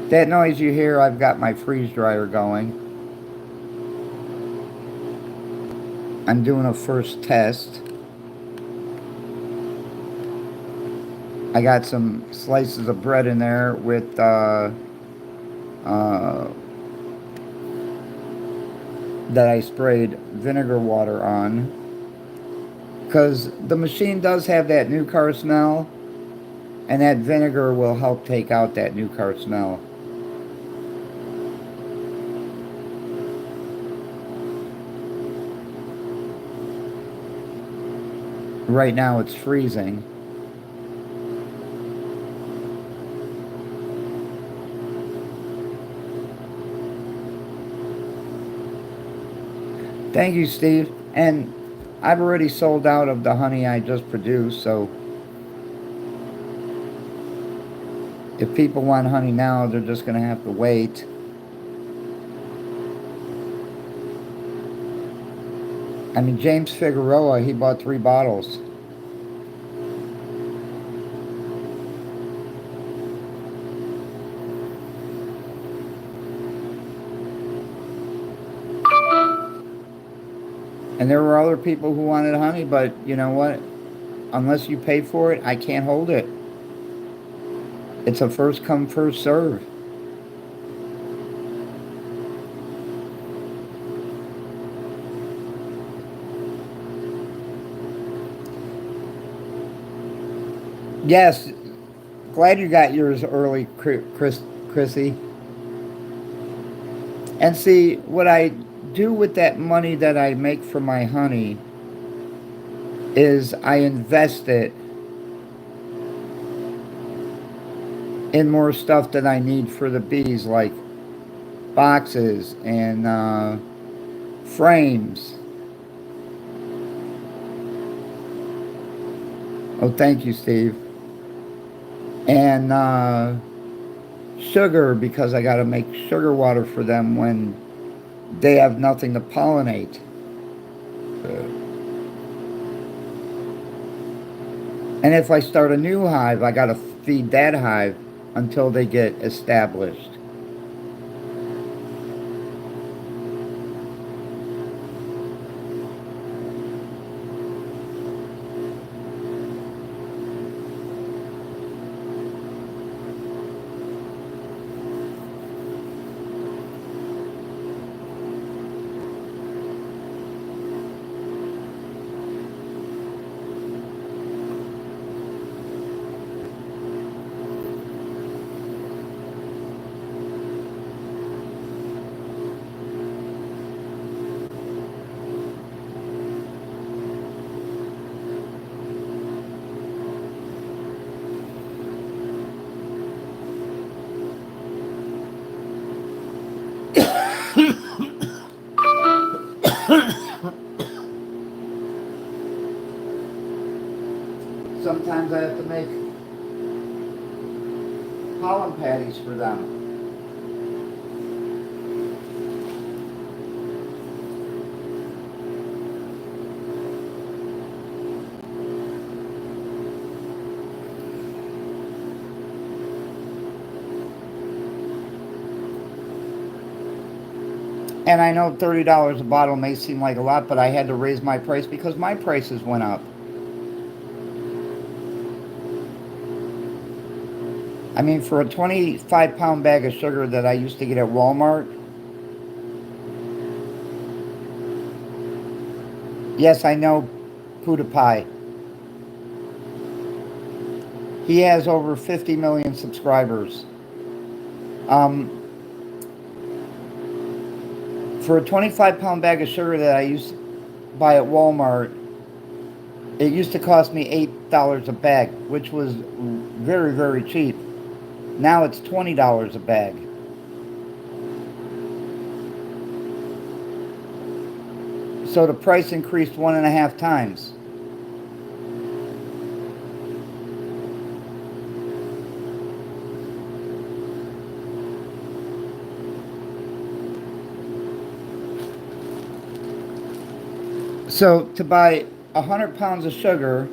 That noise you hear, I've got my freeze dryer going. I'm doing a first test. I got some slices of bread in there with that I sprayed vinegar water on. Because the machine does have that new car smell, and that vinegar will help take out that new car smell. Right now it's freezing. Thank you, Steve. And I've already sold out of the honey I just produced, so if people want honey now, they're just going to have to wait. I mean, James Figueroa, he bought 3 bottles. And there were other people who wanted honey, but you know what? Unless you pay for it, I can't hold it. It's a first come, first serve. Yes, glad you got yours early, Chrissy. And see, what I do with that money that I make from my honey is I invest it in more stuff that I need for the bees, like boxes and frames. Oh, thank you, Steve. And sugar, because I got to make sugar water for them when they have nothing to pollinate. And if I start a new hive, I got to feed that hive until they get established. Sometimes I have to make pollen patties for them. And I know $30 a bottle may seem like a lot, but I had to raise my price because my prices went up. I mean, for a 25-pound bag of sugar that I used to get at Walmart, yes, I know PewDiePie. He has over 50 million subscribers. For a 25-pound bag of sugar that I used to buy at Walmart, it used to cost me $8 a bag, which was very, very cheap. Now it's $20 a bag. So the price increased 1.5 times. So to buy 100 pounds of sugar,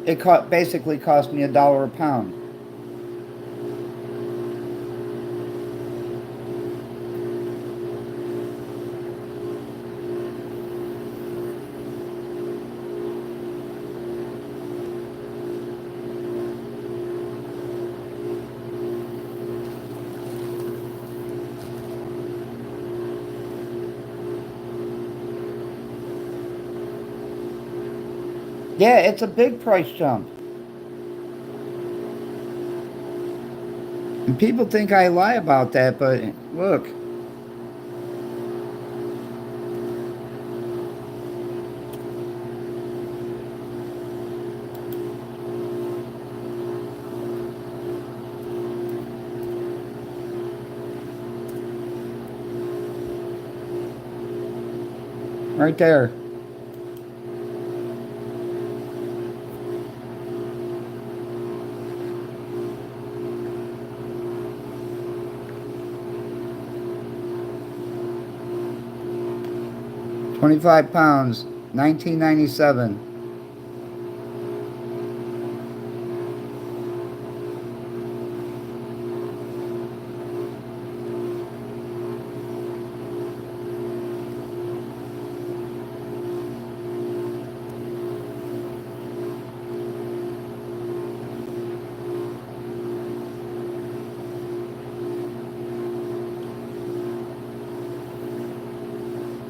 it basically cost me $1 a pound. Yeah, it's a big price jump. And people think I lie about that, but look. Right there. £25, 1997.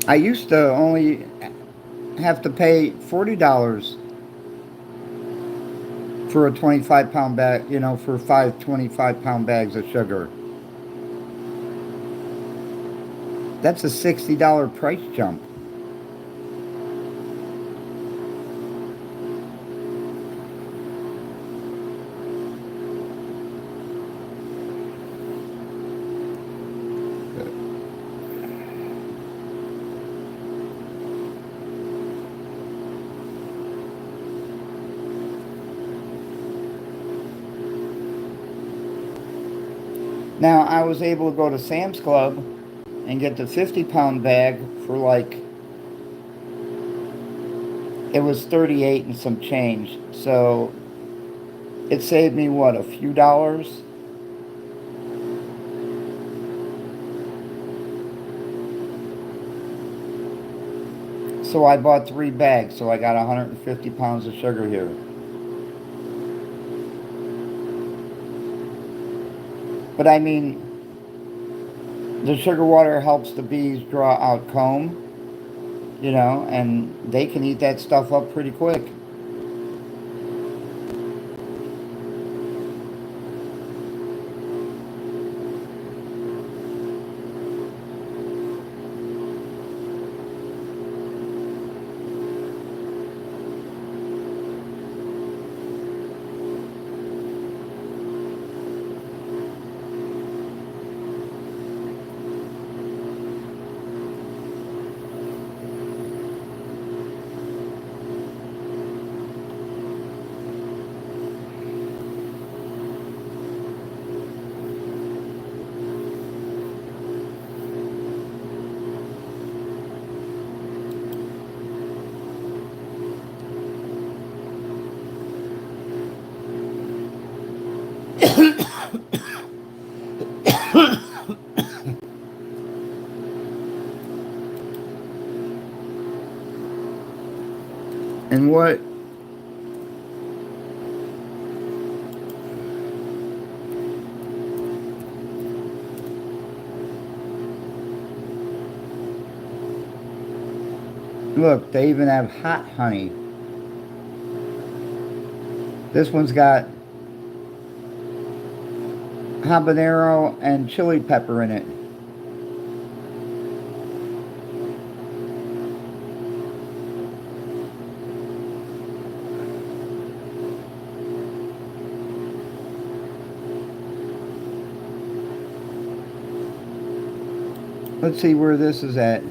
I used to only have to pay $40 for a 25-pound bag, for 5 25-pound bags of sugar. That's a $60 price jump. Now, I was able to go to Sam's Club and get the 50-pound bag for it was 38 and some change. So it saved me, what, a few dollars? So I bought 3 bags, so I got 150 pounds of sugar here. But I mean, the sugar water helps the bees draw out comb, and they can eat that stuff up pretty quick. And what look, they even have hot honey. This one's got habanero and chili pepper in it. Let's see where this is at.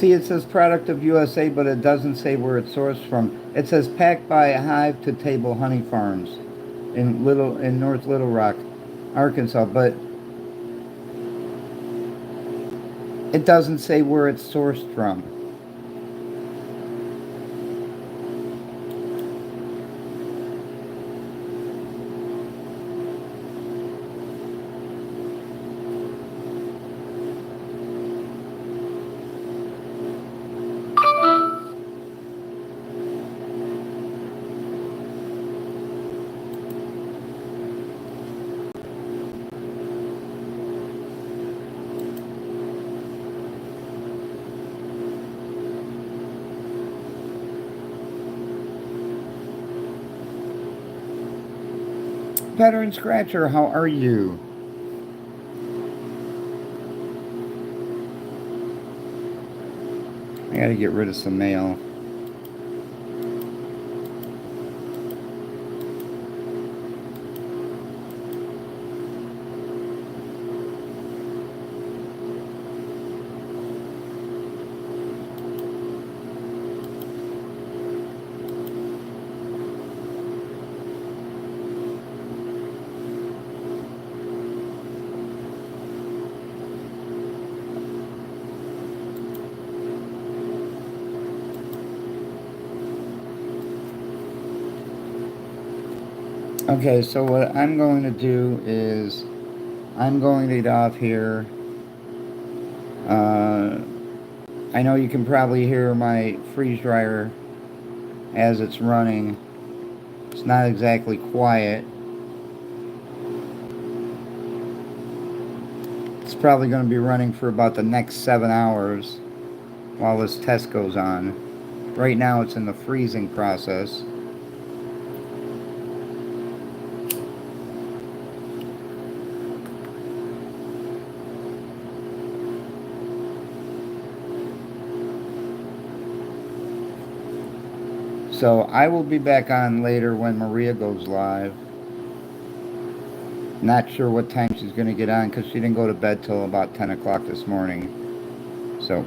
See, it says product of USA, but it doesn't say where it's sourced from. It says packed by Hive to Table Honey Farms in North Little Rock, Arkansas, but it doesn't say where it's sourced from. Veteran Scratcher, how are you? I gotta get rid of some mail. Okay, so what I'm going to do is I'm going to get off here. I know you can probably hear my freeze dryer as it's running. It's not exactly quiet. It's probably going to be running for about the next 7 hours while this test goes on. Right now it's in the freezing process. So I will be back on later when Maria goes live. Not sure what time she's going to get on because she didn't go to bed till about 10 o'clock this morning. So.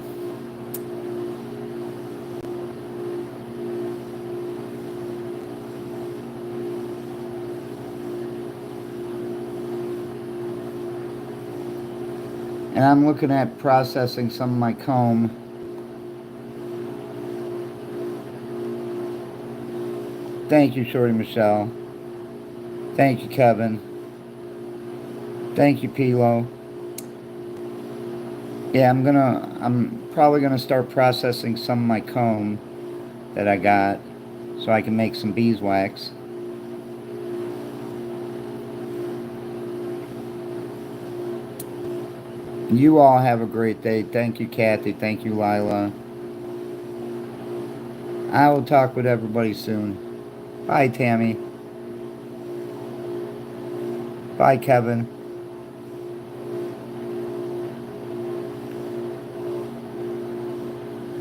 And I'm looking at processing some of my comb. Thank you, Shorty Michelle. Thank you, Kevin. Thank you, Pilo. Yeah, I'm probably gonna start processing some of my comb that I got so I can make some beeswax. You all have a great day. Thank you, Kathy. Thank you, Lila. I will talk with everybody soon. Bye, Tammy. Bye, Kevin.